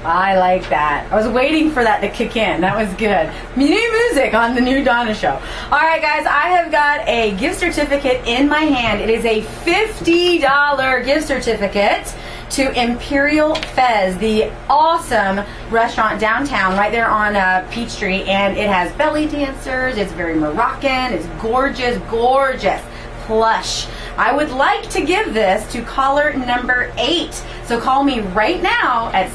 I like that. I was waiting for that to kick in. That was good. New music on the new Donna show. All right, guys, I have got a gift certificate in my hand. It is a $50 gift certificate to Imperial Fez, the awesome restaurant downtown right there on Peachtree, and it has belly dancers. It's very Moroccan. It's gorgeous, gorgeous, plush. I would like to give this to caller number 8. So call me right now at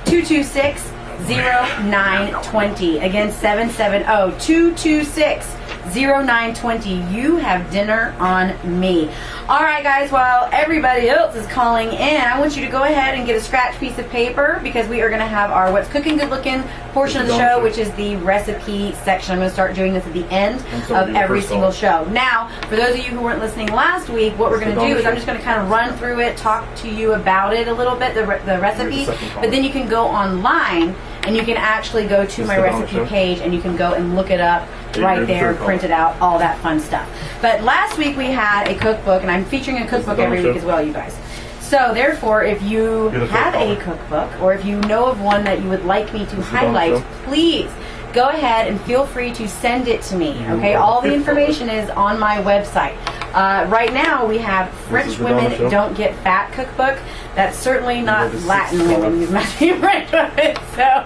770-226-0920. Again, 770-226-0920. You have dinner on me. All right, guys, while everybody else is calling in, I want you to go ahead and get a scratch piece of paper because we are going to have our What's Cooking Good Looking portion of the show, which is the recipe section. I'm going to start doing this at the end of every single show. Now, for those of you who weren't listening last week, what we're going to do is I'm just going to kind of run through it, talk to you about it a little bit, the recipe, but then you can go online and you can actually go to my recipe page and you can go and look it up right there, print it out, all that fun stuff. But last week we had a cookbook, and I'm featuring a cookbook every week as well, you guys. So therefore, if you have a cookbook or if you know of one that you would like me to highlight, please go ahead and feel free to send it to me. Okay, all the information is on my website. Right now we have French Women Don't Get Fat cookbook. That's certainly not Latin women use my French women. So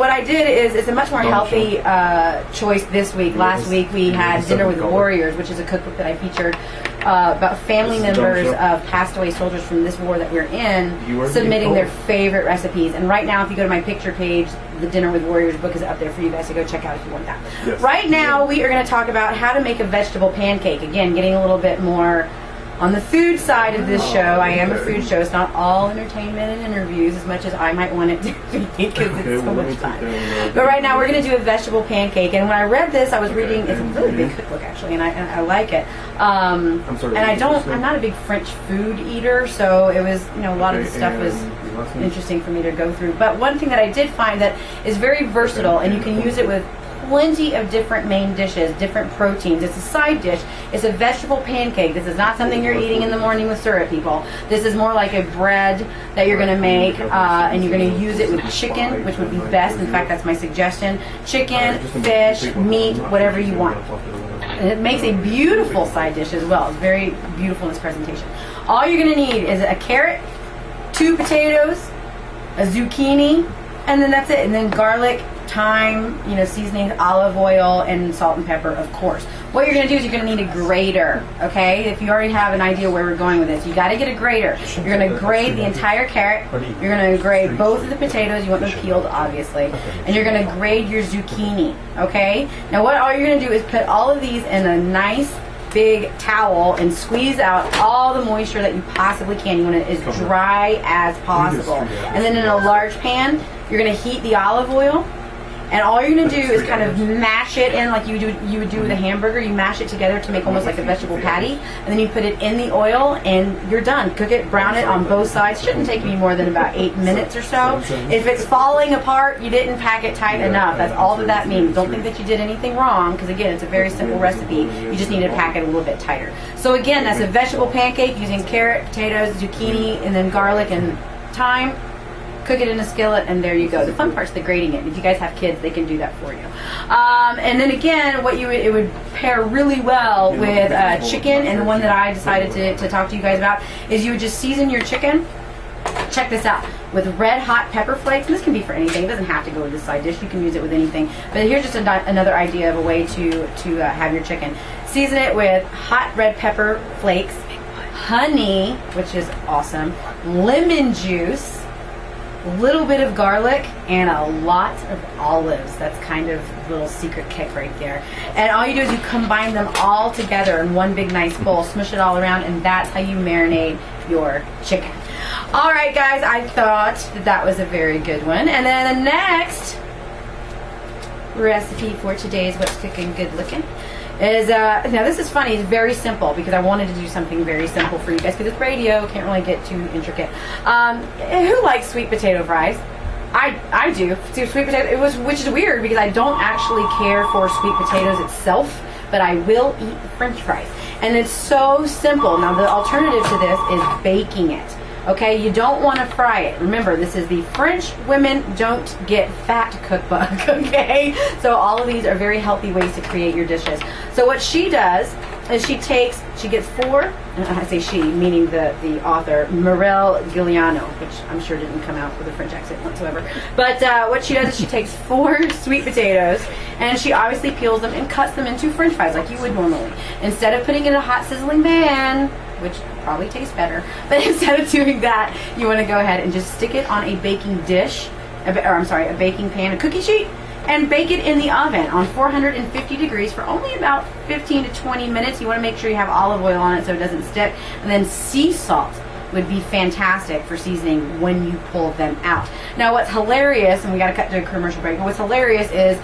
what I did is it's a much more healthy choice this week. Last week we had Dinner with Warriors, which is a cookbook that I featured about family members of passed away soldiers from this war that we're in submitting their favorite recipes. And right now, if you go to my picture page, the Dinner with Warriors book is up there for you guys to go check out if you want that. Yes. Right now, we are going to talk about how to make a vegetable pancake. Again, getting a little bit more on the food side of this show. I am a food show. It's not all entertainment and interviews as much as I might want it to be because it's so much fun. But right now we're going to do a vegetable pancake. And when I read this, I was reading, it's a really big cookbook actually, and I like it. And I'm not a big French food eater, so it was, a lot of the stuff was interesting for me to go through. But one thing that I did find that is very versatile, and you can use it with plenty of different main dishes, different proteins. It's a side dish. It's a vegetable pancake. This is not something you're eating in the morning with syrup, people. This is more like a bread that you're going to make, and you're going to use it with chicken, which would be best. In fact, that's my suggestion. Chicken, fish, meat, whatever you want. And it makes a beautiful side dish as well. It's very beautiful in its presentation. All you're going to need is a carrot, 2 potatoes, a zucchini, and then that's it. And then garlic, thyme, seasoning, olive oil, and salt and pepper, of course. What you're going to do is you're going to need a grater, okay? If you already have an idea where we're going with this, you got to get a grater. You're going to grate the entire carrot. You're going to grate both of the potatoes. You want them peeled, obviously. And you're going to grate your zucchini, okay? Now, all you're going to do is put all of these in a nice big towel and squeeze out all the moisture that you possibly can. You want it as dry as possible. And then in a large pan, you're going to heat the olive oil. And all you're going to do is kind of mash it in like you would do with a hamburger. You mash it together to make almost like a vegetable patty. And then you put it in the oil and you're done. Cook it, brown it on both sides. Shouldn't take me more than about 8 minutes or so. If it's falling apart, you didn't pack it tight enough. That's all that means. Don't think that you did anything wrong because, again, it's a very simple recipe. You just need to pack it a little bit tighter. So, again, that's a vegetable pancake using carrot, potatoes, zucchini, and then garlic and thyme. Cook it in a skillet, and there you go. The fun part's the grating it. If you guys have kids, they can do that for you. And then again, it would pair really well with chicken, and the one that I decided to talk to you guys about is you would just season your chicken. Check this out. With red hot pepper flakes, and this can be for anything. It doesn't have to go with this side dish. You can use it with anything. But here's just another idea of a way to have your chicken. Season it with hot red pepper flakes, honey, which is awesome, lemon juice, a little bit of garlic, and a lot of olives. That's kind of a little secret kick right there. And all you do is you combine them all together in one big nice bowl, smush it all around, and that's how you marinate your chicken. All right, guys, I thought that was a very good one. And then the next recipe for today's What's Cooking Good Looking is, now this is funny, it's very simple because I wanted to do something very simple for you guys because it's radio, can't really get too intricate. Who likes sweet potato fries? I do. Sweet potato, which is weird because I don't actually care for sweet potatoes itself, but I will eat the French fries. And it's so simple. Now the alternative to this is baking it. Okay, you don't want to fry it. Remember, this is the French Women Don't Get Fat cookbook. Okay, so all of these are very healthy ways to create your dishes. So what she does is she gets 4, I say she, meaning the author, Morel Giuliano, which I'm sure didn't come out with a French accent whatsoever. But what she does is she takes 4 sweet potatoes, and she obviously peels them and cuts them into French fries like you would normally. Instead of putting it in a hot sizzling pan, which probably tastes better, but instead of doing that, you want to go ahead and just stick it on a baking dish, a baking pan, a cookie sheet, and bake it in the oven on 450 degrees for only about 15 to 20 minutes. You want to make sure you have olive oil on it so it doesn't stick. And then sea salt would be fantastic for seasoning when you pull them out. Now what's hilarious, and we got to cut to a commercial break, but what's hilarious is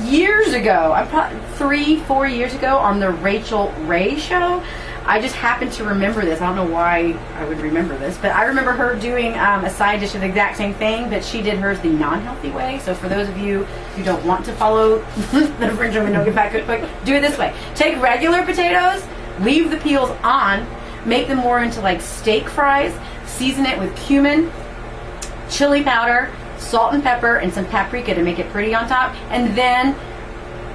years ago, probably 3-4 years ago on the Rachel Ray show, I just happened to remember this. I don't know why I would remember this, but I remember her doing a side dish of the exact same thing, but she did hers the non-healthy way. So for those of you who don't want to follow the French Women Don't Get Fat cookbook, do it this way. Take regular potatoes, leave the peels on, make them more into like steak fries, season it with cumin, chili powder, salt and pepper, and some paprika to make it pretty on top, and then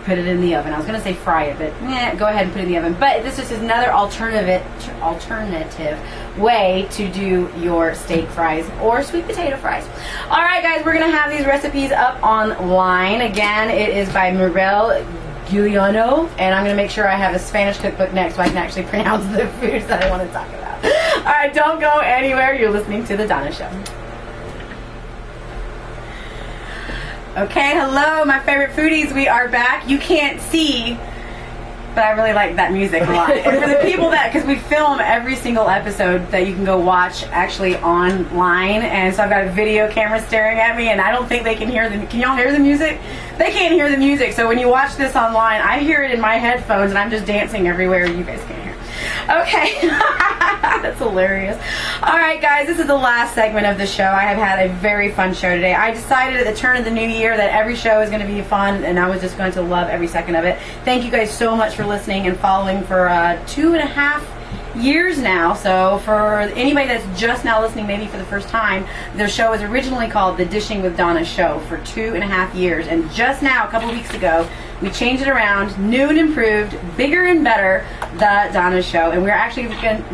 put it in the oven. I was going to say fry it, but go ahead and put it in the oven. But this is another alternative way to do your steak fries or sweet potato fries. All right, guys, we're going to have these recipes up online. Again, it is by Morel Giuliano, and I'm going to make sure I have a Spanish cookbook next so I can actually pronounce the foods that I want to talk about. All right, don't go anywhere. You're listening to The Donna Show. Okay, hello, my favorite foodies. We are back. You can't see, but I really like that music a lot. And for the people because we film every single episode that you can go watch actually online, and so I've got a video camera staring at me, and I don't think they can hear the. Can y'all hear the music? They can't hear the music. So when you watch this online, I hear it in my headphones, and I'm just dancing everywhere. You guys can't hear. Okay, that's hilarious. All right, guys, this is the last segment of the show. I have had a very fun show today. I decided at the turn of the new year that every show is going to be fun, and I was just going to love every second of it. Thank you guys so much for listening and following for 2.5 years now. So for anybody that's just now listening, maybe for the first time, the show was originally called The Dishing with Donna Show for 2.5 years, and just now, a couple weeks ago, we changed it around, new and improved, bigger and better, The Donna Show. And we're actually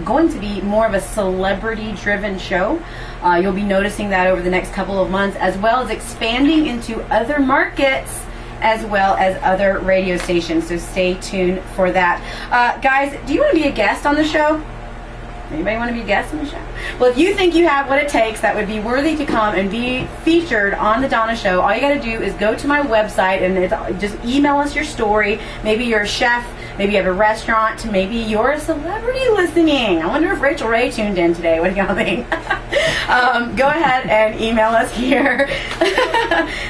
going to be more of a celebrity-driven show. You'll be noticing that over the next couple of months, as well as expanding into other markets, as well as other radio stations. So stay tuned for that. Guys, do you want to be a guest on the show? Anybody want to be a guest on the show? Well, if you think you have what it takes that would be worthy to come and be featured on The Donna Show, all you got to do is go to my website and just email us your story. Maybe you're a chef, maybe you have a restaurant, maybe you're a celebrity listening. I wonder if Rachel Ray tuned in today. What do y'all think? Go ahead and email us here,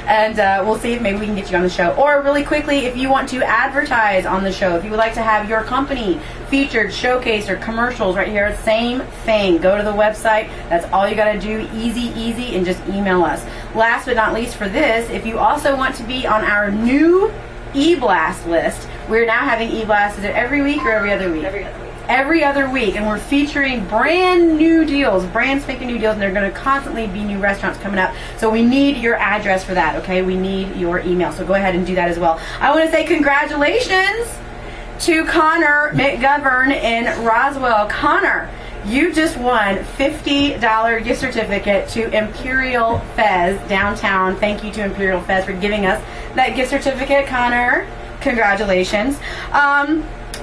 and we'll see if maybe we can get you on the show. Or really quickly, if you want to advertise on the show, if you would like to have your company featured, showcased, or commercials right here, same thing. Go to the website. That's all you got to do. Easy, and just email us. Last but not least for this, if you also want to be on our new e-blast list, we're now having e-blasts. Is it every week or every other week? Every other week. Every other week, and we're featuring brand new deals, brand spanking new deals, and there are going to constantly be new restaurants coming up. So we need your address for that, okay? We need your email. So go ahead and do that as well. I want to say congratulations to Connor McGovern in Roswell. Connor, you just won $50 gift certificate to Imperial Fez downtown. Thank you to Imperial Fez for giving us that gift certificate, Connor. Congratulations.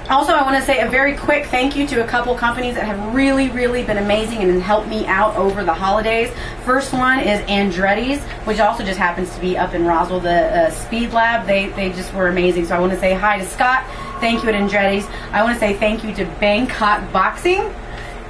Also, I want to say a very quick thank you to a couple companies that have really been amazing and helped me out over the holidays. First one is Andretti's, which also just happens to be up in Roswell, the Speed Lab. They just were amazing. So I want to say hi to Scott. Thank you at Andretti's. I want to say thank you to Bangkok Boxing.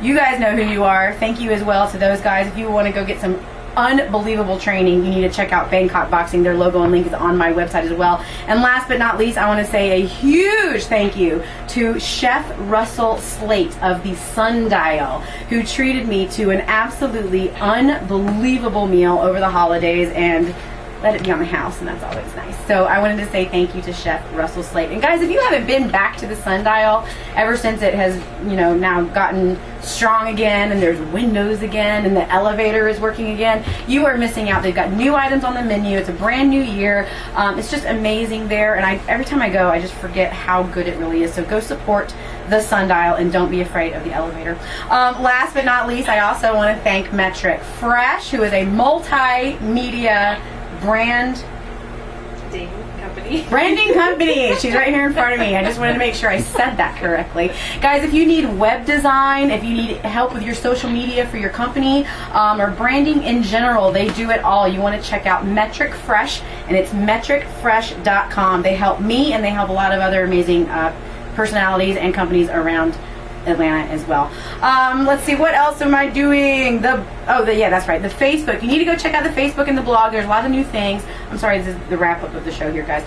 You guys know who you are. Thank you as well to those guys. If you want to go get some unbelievable training, you need to check out Bangkok Boxing. Their logo and link is on my website as well. And last but not least, I want to say a huge thank you to Chef Russell Slate of the Sundial, who treated me to an absolutely unbelievable meal over the holidays, and let it be on the house, and that's always nice. So I wanted to say thank you to Chef Russell Slate. And guys, if you haven't been back to the sundial ever since it has, you know, now gotten strong again and there's windows again and the elevator is working again, you are missing out. They've got new items on the menu. It's a brand new year. It's just amazing there, and every time I go, I just forget how good it really is. So go support the sundial and don't be afraid of the elevator. Last but not least, I also want to thank Metric Fresh, who is a multimedia branding company. She's right here in front of me. I just wanted to make sure I said that correctly. Guys, if you need web design, if you need help with your social media for your company, or branding in general, they do it all. You want to check out Metric Fresh, and it's metricfresh.com. They help me, and they help a lot of other amazing personalities and companies around Atlanta as well. Let's see, what else am I doing? Yeah, that's right, the Facebook. You need to go check out the Facebook and the blog. There's a lot of new things. I'm sorry, this is the wrap up of the show here, guys.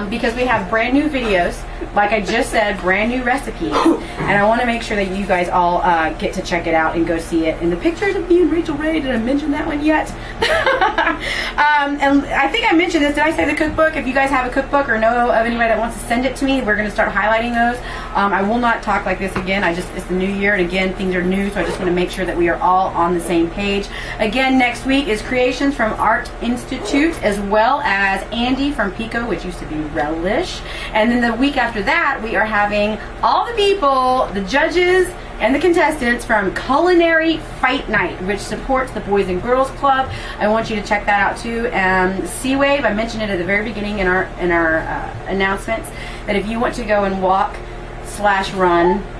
Because we have brand new videos, like I just said, brand new recipes, and I want to make sure that you guys all get to check it out and go see it. And the pictures of me and Rachel Ray, did I mention that one yet? And I think I mentioned this. Did I say the cookbook? If you guys have a cookbook or know of anybody that wants to send it to me, we're going to start highlighting those. I will not talk like this again. It's the new year, and again, things are new, so I just want to make sure that we are all on the same page. Again, next week is Creations from Art Institute, as well as Andy from Pico, which used to be Relish. And then the week after that, we are having all the people, the judges, and the contestants from Culinary Fight Night, which supports the Boys and Girls Club. I want you to check that out too. Sea Wave, I mentioned it at the very beginning in our announcements, that if you want to go and walk / run /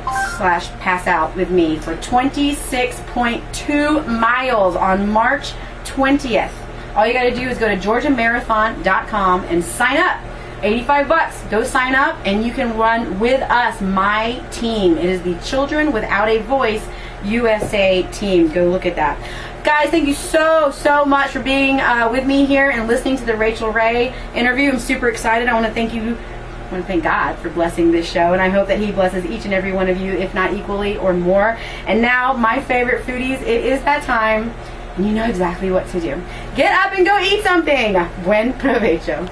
pass out with me for 26.2 miles on March 20th. All you got to do is go to georgiamarathon.com and sign up. $85. Go sign up and you can run with us, my team. It is the Children Without a Voice USA team. Go look at that. Guys, thank you so much for being with me here and listening to the Rachel Ray interview. I'm super excited. I want to thank God for blessing this show, and I hope that He blesses each and every one of you, if not equally or more. And now, my favorite foodies, it is that time, and you know exactly what to do. Get up and go eat something. Buen provecho.